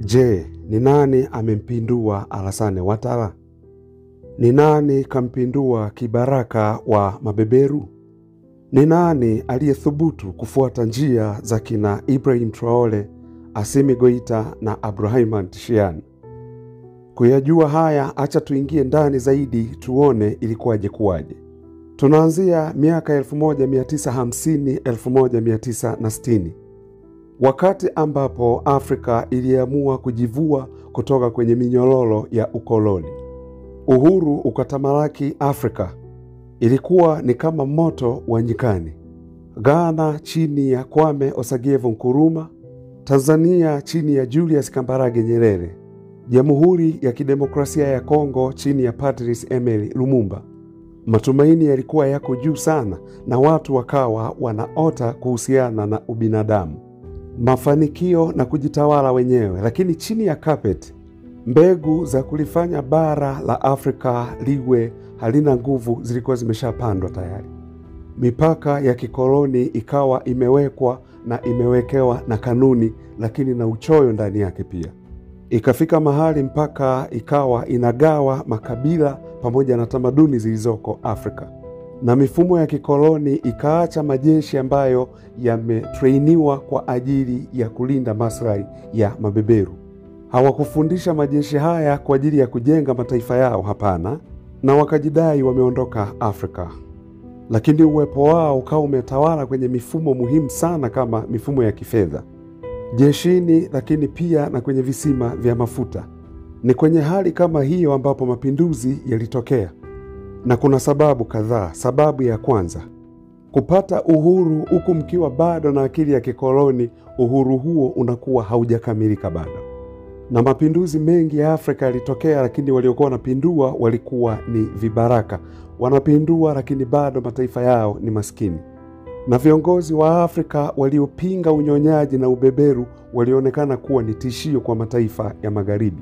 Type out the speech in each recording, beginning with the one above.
Je, ni nani amempindua Alassane Ouattara? Ni nani kampindua kibaraka wa mabeberu? Ni nani aliyethubutu kufuata njia za kina Ibrahim Traore, Assimi Goita na Abdourahamane Tichiane? Kuyajua haya, acha tuingie ndani zaidi tuone ilikuwaje kuwaje. Tunaanzia miaka 1950-1960. Wakati ambapo Afrika iliamua kujivua kutoka kwenye minyororo ya ukoloni. Uhuru ukatamalaki Afrika. Ilikuwa ni kama moto wa nyikani. Ghana chini ya Kwame Osagyefo Nkrumah, Tanzania chini ya Julius Kambarage Nyerere, Jamhuri ya Kidemokrasia ya Kongo chini ya Patrice Emery Lumumba. Matumaini yalikuwa yako juu sana na watu wakawa wanaota kuhusiana na ubinadamu, mafanikio na kujitawala wenyewe. Lakini chini ya carpet, mbegu za kulifanya bara la Afrika liwe halina nguvu zilikuwa zimeshapandwa tayari. Mipaka ya kikoloni ikawa imewekwa na imewekewa na kanuni, lakini na uchoyo ndani yake pia. Ikafika mahali mpaka ikawa inagawa makabila pamoja na tamaduni zilizoko Afrika. Na mifumo ya kikoloni ikaacha majeshi ambayo yametrainiwa kwa ajili ya kulinda maslahi ya mabeberu. Hawakufundisha majeshi haya kwa ajili ya kujenga mataifa yao, hapana, na wakajidai wameondoka Afrika. Lakini uwepo wao ukawa umetawala kwenye mifumo muhimu sana kama mifumo ya kifedha, jeshini, lakini pia na kwenye visima vya mafuta. Ni kwenye hali kama hiyo ambapo mapinduzi yalitokea. Na kuna sababu kadhaa. Sababu ya kwanza, kupata uhuru huku mkiwa bado na akili ya kikoloni, uhuru huo unakuwa haujakamilika bado. Na mapinduzi mengi ya Afrika yalitokea, lakini waliokuwa wanapindua walikuwa ni vibaraka. Wanapindua lakini bado mataifa yao ni maskini. Na viongozi wa Afrika waliopinga unyonyaji na ubeberu walionekana kuwa ni tishio kwa mataifa ya magharibi.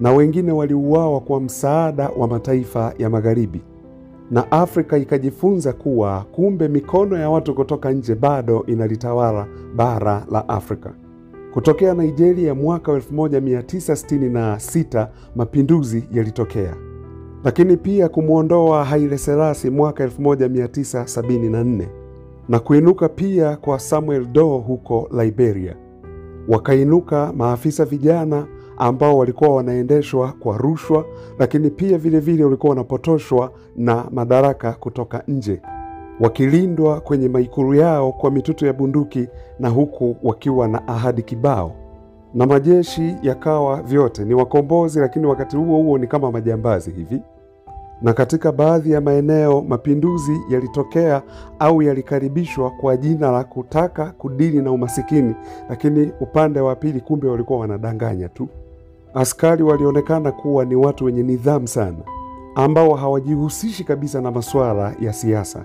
Na wengine waliuawa kwa msaada wa mataifa ya magharibi. Na Afrika ikajifunza kuwa kumbe mikono ya watu kutoka nje bado inalitawala bara la Afrika. Kutokea Nigeria mwaka 1966 mapinduzi yalitokea. Lakini pia kumuondoa Haile Selassie mwaka 1974. Na kuinuka pia kwa Samuel Doe huko Liberia. Wakainuka maafisa vijana ambao walikuwa wanaendeshwa kwa rushwa, lakini pia vile vile walikuwa wanapotoshwa na madaraka kutoka nje, wakilindwa kwenye maikulu yao kwa mitutu ya bunduki, na huku wakiwa na ahadi kibao. Na majeshi yakawa vyote ni wakombozi, lakini wakati huo huo ni kama majambazi hivi. Na katika baadhi ya maeneo mapinduzi yalitokea au yalikaribishwa kwa jina la kutaka kudili na umasikini, lakini upande wa pili kumbe walikuwa wanadanganya tu. Askari walionekana kuwa ni watu wenye nidhamu sana, ambao hawajihusishi kabisa na masuala ya siasa.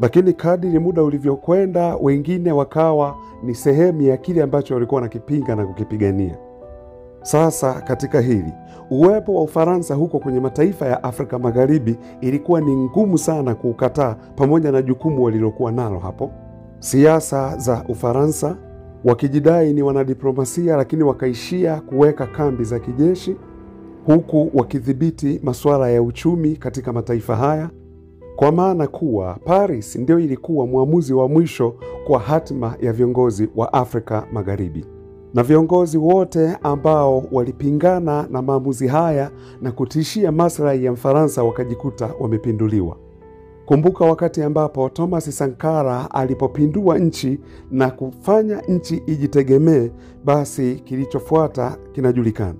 Lakini kadiri muda ulivyokwenda, wengine wakawa ni sehemu ya kile ambacho walikuwa nakipinga na kukipigania. Sasa katika hili, uwepo wa Ufaransa huko kwenye mataifa ya Afrika Magharibi ilikuwa ni ngumu sana kuukataa, pamoja na jukumu walilokuwa nalo hapo. Siasa za Ufaransa, wakijidai ni wanadiplomasia, lakini wakaishia kuweka kambi za kijeshi, huku wakidhibiti masuala ya uchumi katika mataifa haya, kwa maana kuwa Paris ndio ilikuwa muamuzi wa mwisho kwa hatima ya viongozi wa Afrika Magharibi. Na viongozi wote ambao walipingana na maamuzi haya na kutishia maslahi ya Mfaransa wakajikuta wamepinduliwa. Kumbuka wakati ambapo Thomas Sankara alipopindua nchi na kufanya nchi ijitegemee, basi kilichofuata kinajulikana.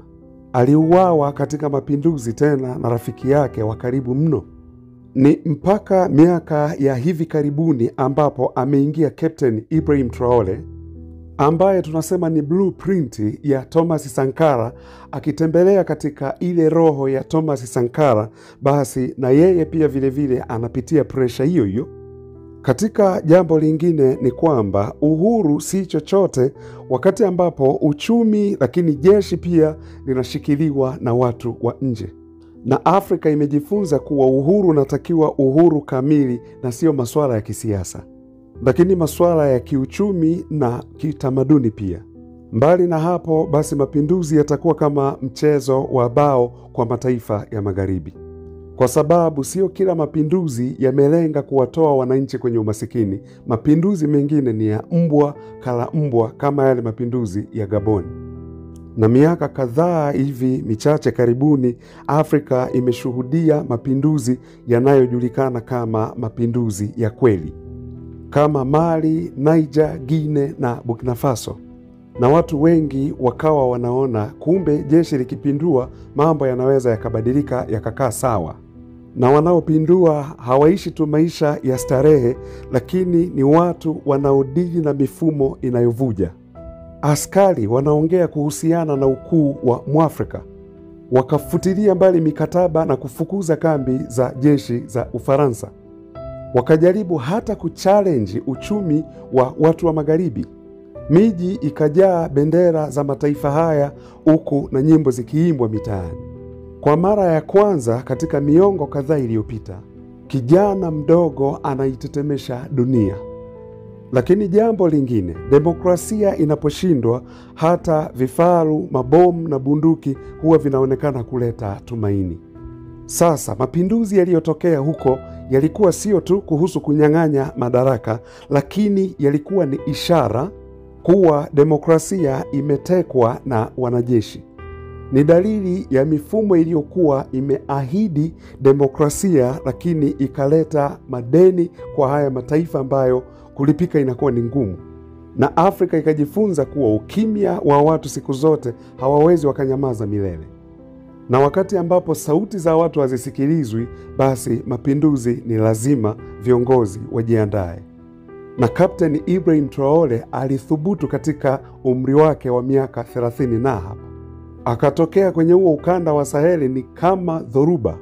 Aliuawa katika mapinduzi, tena na rafiki yake wa karibu mno. Ni mpaka miaka ya hivi karibuni ambapo ameingia Captain Ibrahim Traore, ambaye tunasema ni blueprint ya Thomas Sankara, akitembelea katika ile roho ya Thomas Sankara. Basi na yeye pia vile vile anapitia pressure hiyo hiyo. Katika jambo lingine ni kwamba uhuru si chochote wakati ambapo uchumi, lakini jeshi pia linashikiliwa na watu wa nje. Na Afrika imejifunza kuwa uhuru unatakiwa uhuru kamili na sio masuala ya kisiasa, lakini masuala ya kiuchumi na kitamaduni pia. Mbali na hapo, basi mapinduzi yatakuwa kama mchezo wa bao kwa mataifa ya magharibi. Kwa sababu sio kila mapinduzi yamelenga kuwatoa wananchi kwenye umasikini. Mapinduzi mengine ni ya mbwa kala mbwa, kama yale mapinduzi ya Gabon. Na miaka kadhaa hivi michache karibuni, Afrika imeshuhudia mapinduzi yanayojulikana kama mapinduzi ya kweli, kama Mali, Niger, Guinea na Burkina Faso. Na watu wengi wakawa wanaona kumbe jeshi likipindua mambo yanaweza yakabadilika yakakaa sawa. Na wanaopindua hawaishi tu maisha ya starehe, lakini ni watu wanaodili na mifumo inayovuja. Askari wanaongea kuhusiana na ukuu wa Mwafrika, wakafutilia mbali mikataba na kufukuza kambi za jeshi za Ufaransa. Wakajaribu hata kuchallenge uchumi wa watu wa magharibi. Miji ikajaa bendera za mataifa haya huku na nyimbo zikiimbwa mitaani. Kwa mara ya kwanza katika miongo kadhaa iliyopita, kijana mdogo anaitetemesha dunia. Lakini jambo lingine, demokrasia inaposhindwa, hata vifaru, mabomu na bunduki huwa vinaonekana kuleta tumaini. Sasa mapinduzi yaliyotokea huko yalikuwa sio tu kuhusu kunyang'anya madaraka, lakini yalikuwa ni ishara kuwa demokrasia imetekwa na wanajeshi. Ni dalili ya mifumo iliyokuwa imeahidi demokrasia, lakini ikaleta madeni kwa haya mataifa ambayo kulipika inakuwa ni ngumu. Na Afrika ikajifunza kuwa ukimya wa watu siku zote hawawezi wakanyamaza milele. Na wakati ambapo sauti za watu hazisikilizwi, basi mapinduzi ni lazima viongozi wajiandae. Na Kapteni Ibrahim Traore alithubutu katika umri wake wa miaka 30 na hapo. Akatokea kwenye huo ukanda wa Saheli ni kama dhoruba,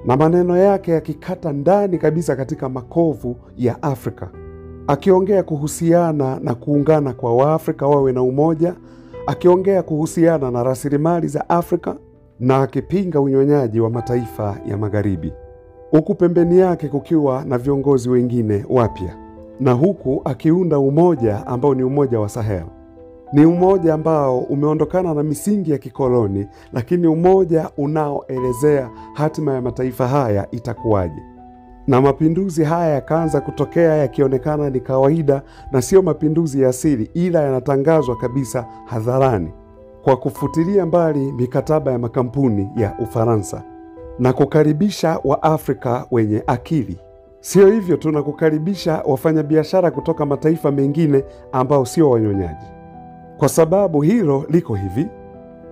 na maneno yake yakikata ndani kabisa katika makovu ya Afrika. Akiongea kuhusiana na kuungana kwa Waafrika wawe na umoja, akiongea kuhusiana na rasilimali za Afrika, na akipinga unyonyaji wa mataifa ya magharibi. Huku pembeni yake kukiwa na viongozi wengine wapya, na huku akiunda umoja ambao ni umoja wa Sahel. Ni umoja ambao umeondokana na misingi ya kikoloni, lakini umoja unaoelezea hatima ya mataifa haya itakuwaje. Na mapinduzi haya yakaanza kutokea yakionekana ni kawaida na sio mapinduzi ya asili, ila yanatangazwa kabisa hadharani kwa kufutilia mbali mikataba ya makampuni ya Ufaransa na kukaribisha Waafrika wenye akili. Sio hivyo, tunakukaribisha wafanyabiashara kutoka mataifa mengine ambao sio wanyonyaji. Kwa sababu hilo liko hivi,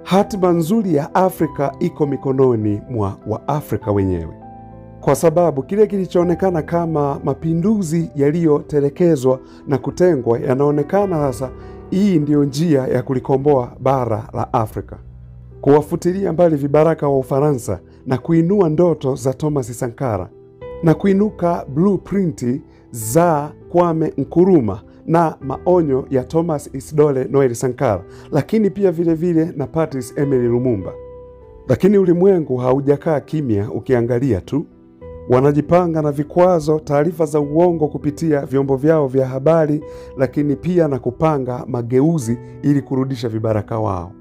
hatima nzuri ya Afrika iko mikononi mwa Waafrika wenyewe. Kwa sababu kile kilichoonekana kama mapinduzi yaliyotelekezwa na kutengwa yanaonekana sasa hii ndiyo njia ya kulikomboa bara la Afrika. Kuwafutilia mbali vibaraka wa Ufaransa na kuinua ndoto za Thomas Sankara na kuinuka blueprint za Kwame Nkrumah na maonyo ya Thomas Isidore Noel Sankara, lakini pia vile vile na Patrice Emery Lumumba. Lakini ulimwengu haujakaa kimya ukiangalia tu. Wanajipanga na vikwazo, taarifa za uongo kupitia vyombo vyao vya habari, lakini pia na kupanga mageuzi ili kurudisha vibaraka wao.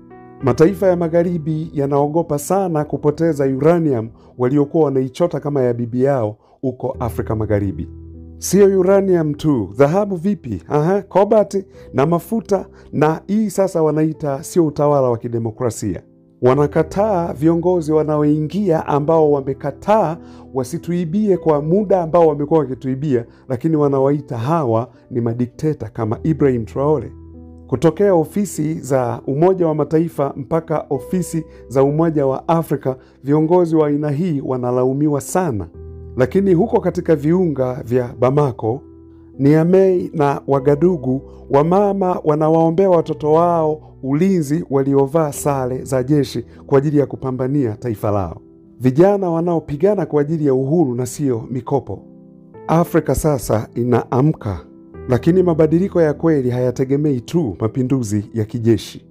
Mataifa ya magharibi yanaogopa sana kupoteza uranium waliokuwa wanaichota kama ya bibi yao huko Afrika Magharibi. Sio uranium tu, dhahabu vipi? Cobalt na mafuta, na hii sasa wanaita sio utawala wa kidemokrasia. Wanakataa viongozi wanaoingia ambao wamekataa wasituibie kwa muda ambao wamekuwa wakituibia, lakini wanawaita hawa ni madikteta kama Ibrahim Traore. Kutokea ofisi za Umoja wa Mataifa mpaka ofisi za Umoja wa Afrika, viongozi wa aina hii wanalaumiwa sana. Lakini huko katika viunga vya Bamako, Niamey na Wagadugu, wamama wanawaombea watoto wao ulinzi waliovaa sare za jeshi kwa ajili ya kupambania taifa lao. Vijana wanaopigana kwa ajili ya uhuru na sio mikopo. Afrika sasa inaamka, lakini mabadiliko ya kweli hayategemei tu mapinduzi ya kijeshi.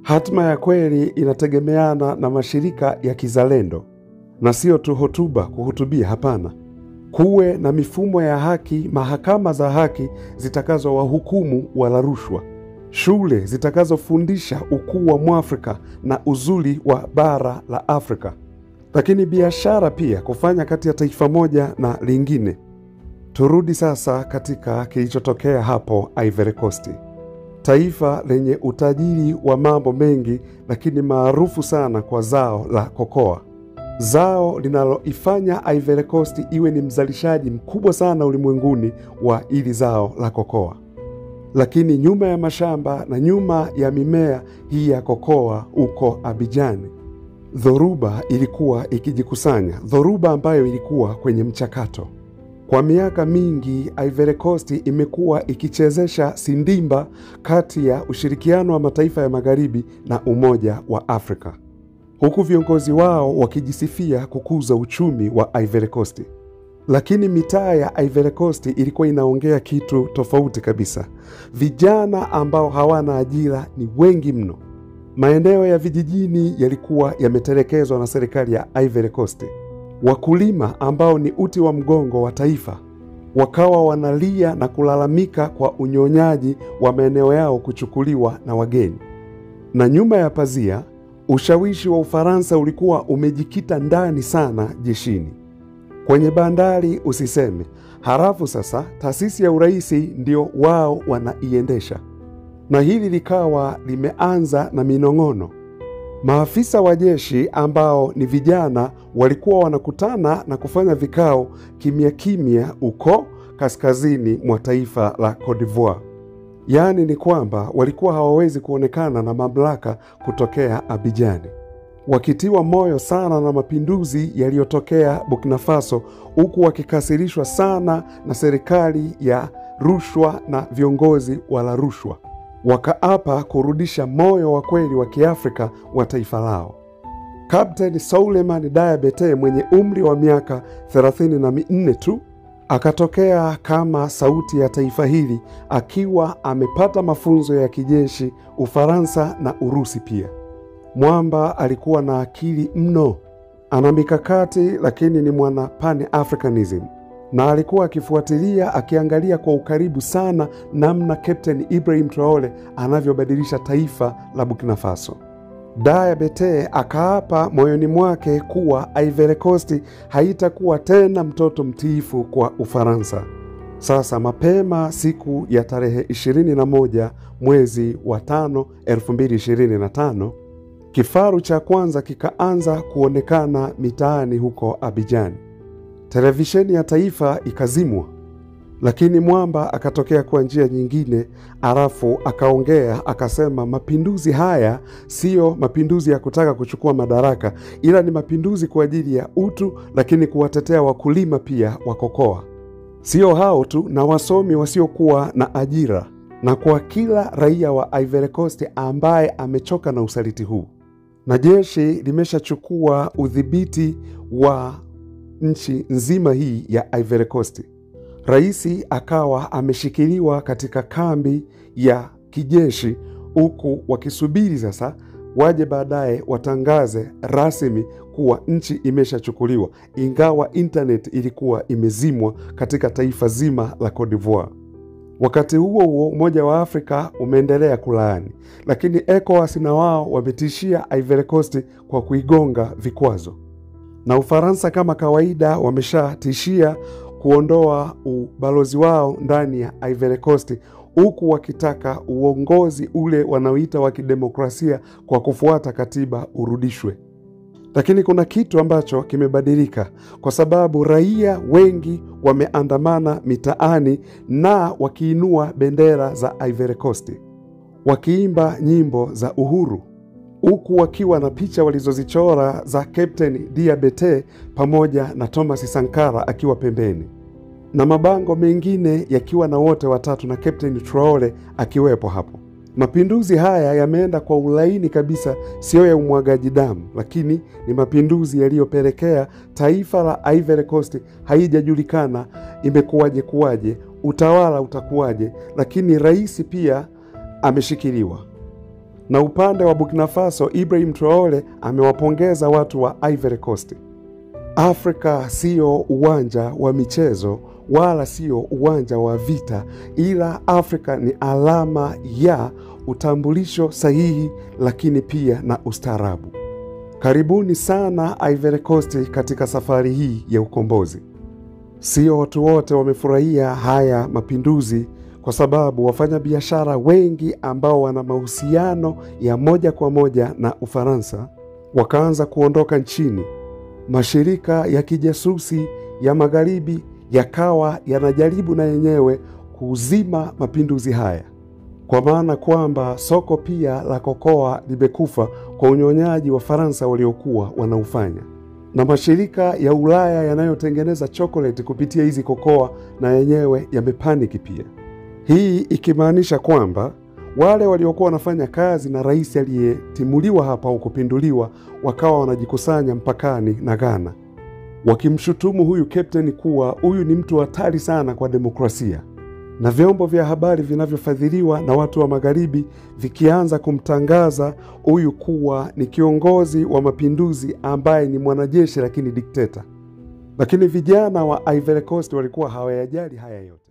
Hatima ya kweli inategemeana na mashirika ya kizalendo, na sio tu hotuba kuhutubia, hapana. Kuwe na mifumo ya haki, mahakama za haki zitakazo wahukumu wala rushwa, shule zitakazofundisha ukuu wa Mwafrika na uzuri wa bara la Afrika, lakini biashara pia kufanya kati ya taifa moja na lingine. Turudi sasa katika kilichotokea hapo Ivory Coast, taifa lenye utajiri wa mambo mengi, lakini maarufu sana kwa zao la kokoa, zao linaloifanya Ivory Coast iwe ni mzalishaji mkubwa sana ulimwenguni wa ili zao la kokoa. Lakini nyuma ya mashamba na nyuma ya mimea hii ya kokoa uko Abidjan, dhoruba ilikuwa ikijikusanya, dhoruba ambayo ilikuwa kwenye mchakato. Kwa miaka mingi Ivory Coast imekuwa ikichezesha sindimba kati ya ushirikiano wa mataifa ya magharibi na Umoja wa Afrika, huku viongozi wao wakijisifia kukuza uchumi wa Ivory Coast. Lakini mitaa ya Ivory Coast ilikuwa inaongea kitu tofauti kabisa. Vijana ambao hawana ajira ni wengi mno. Maeneo ya vijijini yalikuwa yametelekezwa na serikali ya Ivory Coast. Wakulima ambao ni uti wa mgongo wa taifa wakawa wanalia na kulalamika kwa unyonyaji wa maeneo yao kuchukuliwa na wageni. Na nyuma ya pazia, ushawishi wa Ufaransa ulikuwa umejikita ndani sana jeshini. Kwenye bandari usiseme. Halafu sasa taasisi ya uraisi ndio wao wanaiendesha. Na hili likawa limeanza na minong'ono. Maafisa wa jeshi ambao ni vijana walikuwa wanakutana na kufanya vikao kimya kimya uko kaskazini mwa taifa la Cote d'Ivoire. Yaani ni kwamba walikuwa hawawezi kuonekana na mamlaka kutokea Abidjan, wakitiwa moyo sana na mapinduzi yaliyotokea Burkina Faso, huku wakikasirishwa sana na serikali ya rushwa na viongozi wala rushwa. Wakaapa kurudisha moyo wa kweli wa Kiafrika wa taifa lao. Captain Souleymane Diabaté mwenye umri wa miaka 34 tu akatokea kama sauti ya taifa hili, akiwa amepata mafunzo ya kijeshi Ufaransa na Urusi pia. Mwamba alikuwa na akili mno, ana mikakati, lakini ni mwana Pan-Africanism, na alikuwa akifuatilia, akiangalia kwa ukaribu sana namna Captain Ibrahim Traore anavyobadilisha taifa la Burkina Faso. Diabaté akaapa moyoni mwake kuwa Ivory Coast haitakuwa tena mtoto mtiifu kwa Ufaransa. Sasa mapema siku ya tarehe 21 mwezi wa 5 2025, kifaru cha kwanza kikaanza kuonekana mitaani huko Abidjan. Televisheni ya taifa ikazimwa, lakini Mwamba akatokea kwa njia nyingine, alafu akaongea akasema, mapinduzi haya sio mapinduzi ya kutaka kuchukua madaraka, ila ni mapinduzi kwa ajili ya utu, lakini kuwatetea wakulima pia wa kokoa. Sio hao tu, na wasomi wasiokuwa na ajira, na kwa kila raia wa Ivory Coast ambaye amechoka na usaliti huu. Na jeshi limeshachukua udhibiti wa nchi nzima hii ya Ivory Coast. Raisi akawa ameshikiliwa katika kambi ya kijeshi, huku wakisubiri sasa waje baadaye watangaze rasmi kuwa nchi imeshachukuliwa, ingawa internet ilikuwa imezimwa katika taifa zima la Cote d'Ivoire. Wakati huo huo, Umoja wa Afrika umeendelea kulaani, lakini ECOWAS na wao wametishia Ivory Coast kwa kuigonga vikwazo. Na Ufaransa kama kawaida wameshatishia kuondoa ubalozi wao ndani ya Ivory Coast, huku wakitaka uongozi ule wanaoita wa kidemokrasia kwa kufuata katiba urudishwe. Lakini kuna kitu ambacho kimebadilika, kwa sababu raia wengi wameandamana mitaani na wakiinua bendera za Ivory Coast, wakiimba nyimbo za uhuru, huku wakiwa na picha walizozichora za Captain Diabaté pamoja na Thomas Sankara akiwa pembeni, na mabango mengine yakiwa na wote watatu na Captain Traore akiwepo hapo. Mapinduzi haya yameenda kwa ulaini kabisa, sio ya umwagaji damu, lakini ni mapinduzi yaliyopelekea taifa la Ivory Coast haijajulikana imekuwaje, utawala utakuwaje, lakini rais pia ameshikiliwa. Na upande wa Burkina Faso, Ibrahim Traore amewapongeza watu wa Ivory Coast. Afrika sio uwanja wa michezo wala sio uwanja wa vita, ila Afrika ni alama ya utambulisho sahihi, lakini pia na ustaarabu. Karibuni sana Ivory Coast katika safari hii ya ukombozi. Sio watu wote wamefurahia haya mapinduzi, kwa sababu wafanyabiashara wengi ambao wana mahusiano ya moja kwa moja na Ufaransa wakaanza kuondoka nchini. Mashirika ya kijasusi ya magharibi yakawa yanajaribu na yenyewe kuzima mapinduzi haya, kwa maana kwamba soko pia la kokoa limekufa kwa unyonyaji wa Faransa waliokuwa wanaufanya, na mashirika ya Ulaya yanayotengeneza chokoleti kupitia hizi kokoa na yenyewe yamepaniki pia. Hii ikimaanisha kwamba wale waliokuwa wanafanya kazi na rais aliyetimuliwa hapa au kupinduliwa wakawa wanajikusanya mpakani na Ghana, wakimshutumu huyu captain kuwa huyu ni mtu hatari sana kwa demokrasia, na vyombo vya habari vinavyofadhiliwa na watu wa magharibi vikianza kumtangaza huyu kuwa ni kiongozi wa mapinduzi ambaye ni mwanajeshi lakini dikteta. Lakini vijana wa Ivory Coast walikuwa hawayajali haya yote.